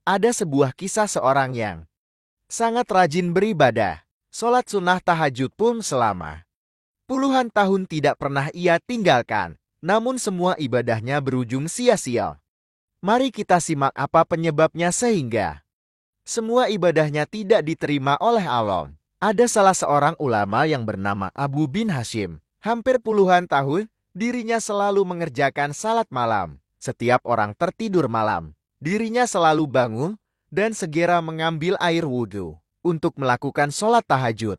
ada sebuah kisah seorang yang sangat rajin beribadah. Sholat sunnah tahajud pun selama puluhan tahun tidak pernah ia tinggalkan. Namun semua ibadahnya berujung sia-sia. Mari kita simak apa penyebabnya sehingga semua ibadahnya tidak diterima oleh Allah. Ada salah seorang ulama yang bernama Abu bin Hashim. Hampir puluhan tahun, dirinya selalu mengerjakan salat malam. Setiap orang tertidur malam, dirinya selalu bangun dan segera mengambil air wudhu untuk melakukan sholat tahajud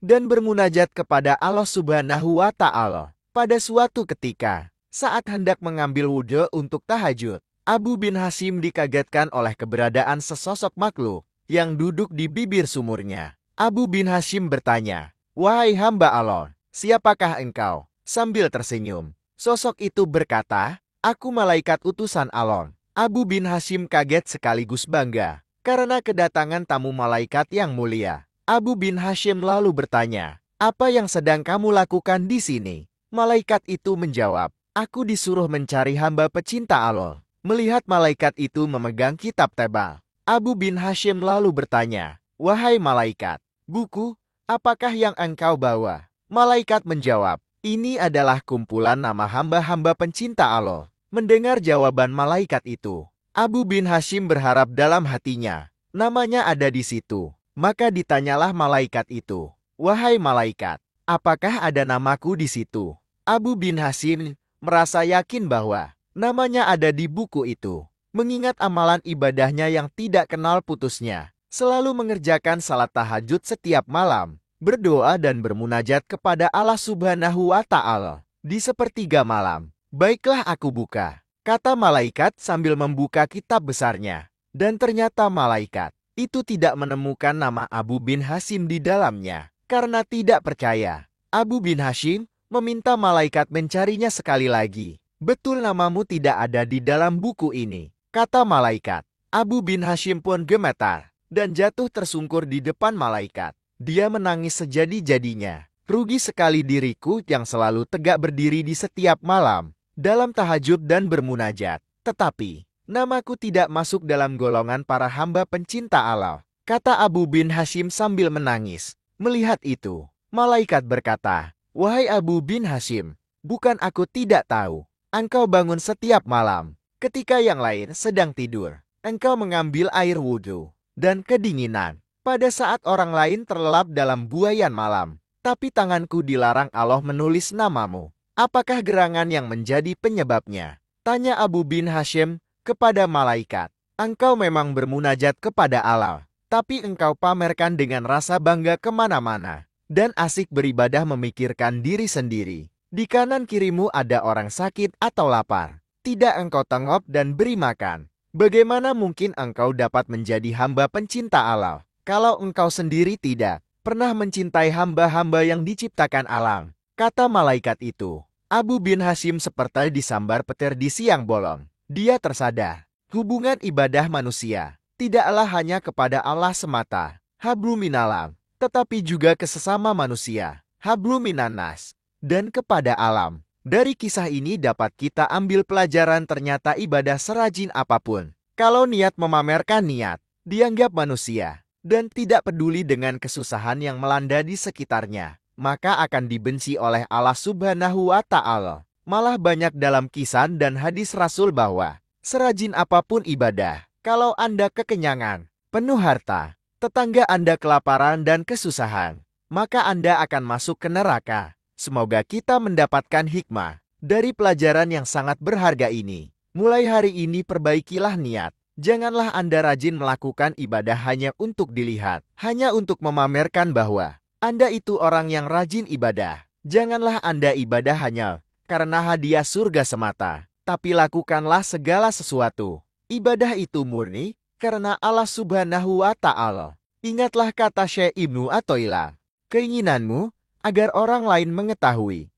dan bermunajat kepada Allah Subhanahu wa Ta'ala. Pada suatu ketika, saat hendak mengambil wudhu untuk tahajud, Abu bin Hashim dikagetkan oleh keberadaan sesosok makhluk yang duduk di bibir sumurnya. Abu bin Hashim bertanya, "Wahai hamba Allah, siapakah engkau?" Sambil tersenyum, sosok itu berkata, "Aku malaikat utusan Allah." Abu bin Hashim kaget sekaligus bangga karena kedatangan tamu malaikat yang mulia. Abu bin Hashim lalu bertanya, "Apa yang sedang kamu lakukan di sini?" Malaikat itu menjawab, "Aku disuruh mencari hamba pecinta Allah." Melihat malaikat itu memegang kitab tebal, Abu bin Hashim lalu bertanya, "Wahai malaikat, buku, apakah yang engkau bawa?" Malaikat menjawab, "Ini adalah kumpulan nama hamba-hamba pencinta Allah." Mendengar jawaban malaikat itu, Abu bin Hashim berharap dalam hatinya, namanya ada di situ. Maka ditanyalah malaikat itu, "Wahai malaikat, apakah ada namaku di situ?" Abu bin Hashim merasa yakin bahwa namanya ada di buku itu. Mengingat amalan ibadahnya yang tidak kenal putusnya, selalu mengerjakan salat tahajud setiap malam, berdoa dan bermunajat kepada Allah Subhanahu wa Ta'ala di sepertiga malam. "Baiklah, aku buka," kata malaikat sambil membuka kitab besarnya. Dan ternyata malaikat itu tidak menemukan nama Abu bin Hashim di dalamnya. Karena tidak percaya, Abu bin Hashim meminta malaikat mencarinya sekali lagi. "Betul namamu tidak ada di dalam buku ini," kata malaikat. Abu bin Hashim pun gemetar dan jatuh tersungkur di depan malaikat. Dia menangis sejadi-jadinya. "Rugi sekali diriku yang selalu tegak berdiri di setiap malam dalam tahajud dan bermunajat. Tetapi namaku tidak masuk dalam golongan para hamba pencinta Allah," kata Abu bin Hashim sambil menangis. Melihat itu, malaikat berkata, "Wahai Abu bin Hashim, bukan aku tidak tahu. Engkau bangun setiap malam. Ketika yang lain sedang tidur, engkau mengambil air wudhu dan kedinginan. Pada saat orang lain terlelap dalam buayan malam, tapi tanganku dilarang Allah menulis namamu. Apakah gerangan yang menjadi penyebabnya?" Tanya Abu bin Hashim kepada malaikat. "Engkau memang bermunajat kepada Allah, tapi engkau pamerkan dengan rasa bangga kemana-mana dan asik beribadah memikirkan diri sendiri. Di kanan kirimu ada orang sakit atau lapar. Tidak engkau tengok dan beri makan. Bagaimana mungkin engkau dapat menjadi hamba pencinta Allah kalau engkau sendiri tidak pernah mencintai hamba-hamba yang diciptakan Allah?" Kata malaikat itu. Abu bin Hashim seperti disambar petir di siang bolong. Dia tersadar, hubungan ibadah manusia tidaklah hanya kepada Allah semata, hablu minalam, tetapi juga ke sesama manusia, hablu minannas, dan kepada alam. Dari kisah ini dapat kita ambil pelajaran ternyata ibadah serajin apapun, kalau niat memamerkan niat, dianggap manusia, dan tidak peduli dengan kesusahan yang melanda di sekitarnya, maka akan dibenci oleh Allah Subhanahu wa Ta'ala. Malah banyak dalam kisah dan hadis Rasul bahwa serajin apapun ibadah, kalau Anda kekenyangan, penuh harta, tetangga Anda kelaparan dan kesusahan, maka Anda akan masuk ke neraka. Semoga kita mendapatkan hikmah dari pelajaran yang sangat berharga ini. Mulai hari ini perbaikilah niat. Janganlah Anda rajin melakukan ibadah hanya untuk dilihat, hanya untuk memamerkan bahwa Anda itu orang yang rajin ibadah. Janganlah Anda ibadah hanya karena hadiah surga semata, tapi lakukanlah segala sesuatu. Ibadah itu murni karena Allah Subhanahu wa Ta'ala. Ingatlah kata Syekh Ibnu Athaillah, keinginanmu agar orang lain mengetahui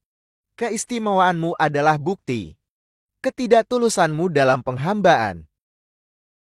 keistimewaanmu adalah bukti ketidaktulusanmu dalam penghambaan.